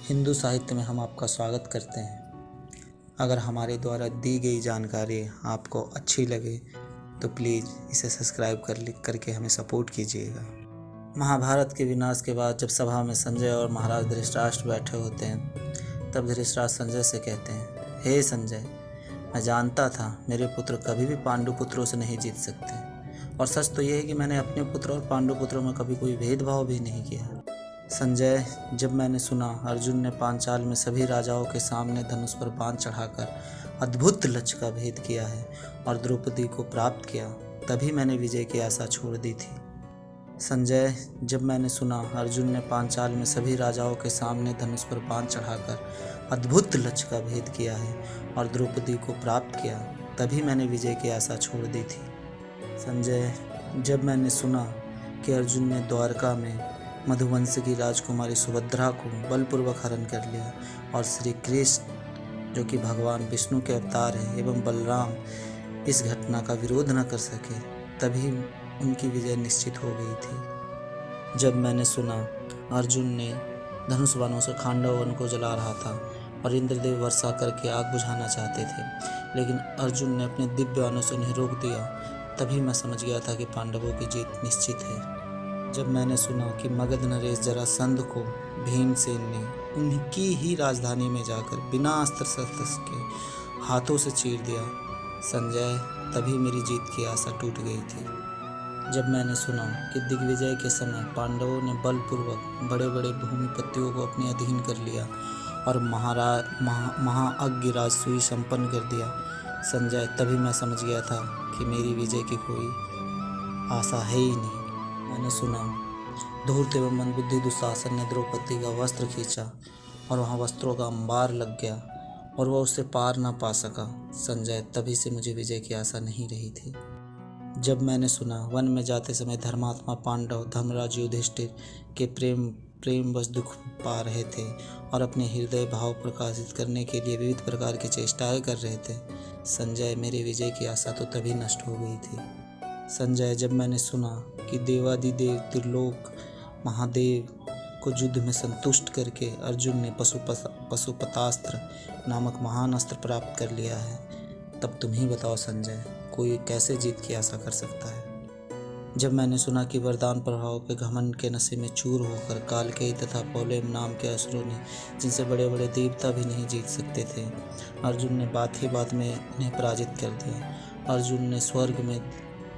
हिंदू साहित्य में हम आपका स्वागत करते हैं। अगर हमारे द्वारा दी गई जानकारी आपको अच्छी लगे तो प्लीज़ इसे सब्सक्राइब करके हमें सपोर्ट कीजिएगा। महाभारत के विनाश के बाद जब सभा में संजय और महाराज धृतराष्ट्र बैठे होते हैं, तब धृतराष्ट्र संजय से कहते हैं, हे संजय, मैं जानता था मेरे पुत्र कभी भी पांडु पुत्रों से नहीं जीत सकते, और सच तो यह है कि मैंने अपने पुत्र और पांडु पुत्रों में कभी कोई भेदभाव भी नहीं किया। संजय, जब मैंने सुना अर्जुन ने पांचाल में सभी राजाओं के सामने धनुष पर बाण चढ़ाकर अद्भुत लक्ष्य का भेद किया है और द्रौपदी को प्राप्त किया, तभी मैंने विजय की आशा छोड़ दी थी। संजय, जब मैंने सुना अर्जुन ने पांचाल में सभी राजाओं के सामने धनुष पर बाण चढ़ाकर अद्भुत लक्ष्य का भेद किया है और द्रौपदी को प्राप्त किया, तभी मैंने विजय की आशा छोड़ दी थी। संजय, जब मैंने सुना कि अर्जुन ने द्वारका में मधुवंश की राजकुमारी सुभद्रा को बलपूर्वक हरण कर लिया और श्री कृष्ण, जो कि भगवान विष्णु के अवतार हैं, एवं बलराम इस घटना का विरोध न कर सके, तभी उनकी विजय निश्चित हो गई थी। जब मैंने सुना अर्जुन ने धनुष बाणों से खांडव वन को जला रहा था और इंद्रदेव वर्षा करके आग बुझाना चाहते थे, लेकिन अर्जुन ने अपने दिव्य बाणों से उन्हें रोक दिया, तभी मैं समझ गया था कि पांडवों की जीत निश्चित है। जब मैंने सुना कि मगध नरेश जरासंध को भीमसेन ने उनकी ही राजधानी में जाकर बिना अस्त्र शस्त्र के हाथों से चीर दिया, संजय, तभी मेरी जीत की आशा टूट गई थी। जब मैंने सुना कि दिग्विजय के समय पांडवों ने बलपूर्वक बड़े बड़े भूमिपतियों को अपने अधीन कर लिया और महाअज्ञ राजसूय संपन्न कर दिया, संजय, तभी मैं समझ गया था कि मेरी विजय की कोई आशा है ही नहीं। मैंने सुना धूर्त एवं मंदबुद्धि दुशासन ने द्रौपदी का वस्त्र खींचा और वहाँ वस्त्रों का अंबार लग गया और वह उससे पार न पा सका, संजय, तभी से मुझे विजय की आशा नहीं रही थी। जब मैंने सुना वन में जाते समय धर्मात्मा पांडव धर्मराज युधिष्ठिर के प्रेमवश दुख पा रहे थे और अपने हृदय भाव प्रकाशित करने के लिए विविध प्रकार की चेष्टाएं कर रहे थे, संजय, मेरी विजय की आशा तो तभी नष्ट हो गई थी। संजय, जब मैंने सुना कि देवादिदेव त्रिलोक महादेव को युद्ध में संतुष्ट करके अर्जुन ने पशुपतास्त्र नामक महान अस्त्र प्राप्त कर लिया है, तब तुम ही बताओ संजय, कोई कैसे जीत की आशा कर सकता है। जब मैंने सुना कि वरदान प्रभाव के घमंड के नशे में चूर होकर कालकेय तथा पौलेम नाम के असुरों ने, जिनसे बड़े बड़े देवता भी नहीं जीत सकते थे, अर्जुन ने बात ही बात में उन्हें पराजित कर दिया। अर्जुन ने स्वर्ग में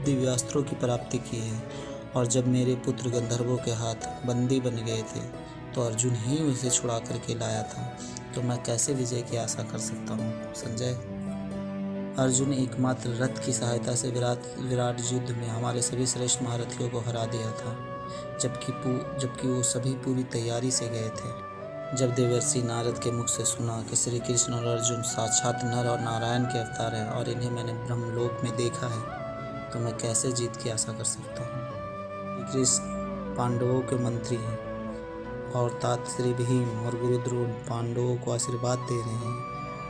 दिव्यास्त्रों की प्राप्ति की है, और जब मेरे पुत्र गंधर्वों के हाथ बंदी बन गए थे तो अर्जुन ही उसे छुड़ा करके लाया था, तो मैं कैसे विजय की आशा कर सकता हूँ संजय। अर्जुन एकमात्र रथ की सहायता से विराट युद्ध में हमारे सभी श्रेष्ठ महारथियों को हरा दिया था, जबकि वो सभी पूरी तैयारी से गए थे। जब देवर्षि नारद के मुख से सुना कि श्री कृष्ण और अर्जुन साक्षात नर और नारायण के अवतार हैं और इन्हें मैंने ब्रह्मलोक में देखा है, तो मैं कैसे जीत की आशा कर सकता हूँ। कृष्ण पांडवों के मंत्री हैं और तात श्री भीम और गुरु द्रोण पांडवों को आशीर्वाद दे रहे हैं,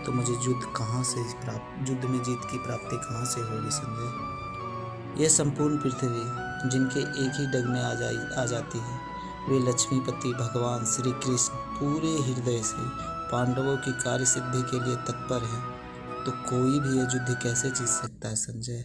तो मुझे युद्ध में जीत की प्राप्ति कहाँ से होगी संजय। यह संपूर्ण पृथ्वी जिनके एक ही डग में आ जाती है, वे लक्ष्मीपति भगवान श्री कृष्ण पूरे हृदय से पांडवों की कार्य सिद्धि के लिए तत्पर हैं, तो कोई भी यह युद्ध कैसे जीत सकता है संजय।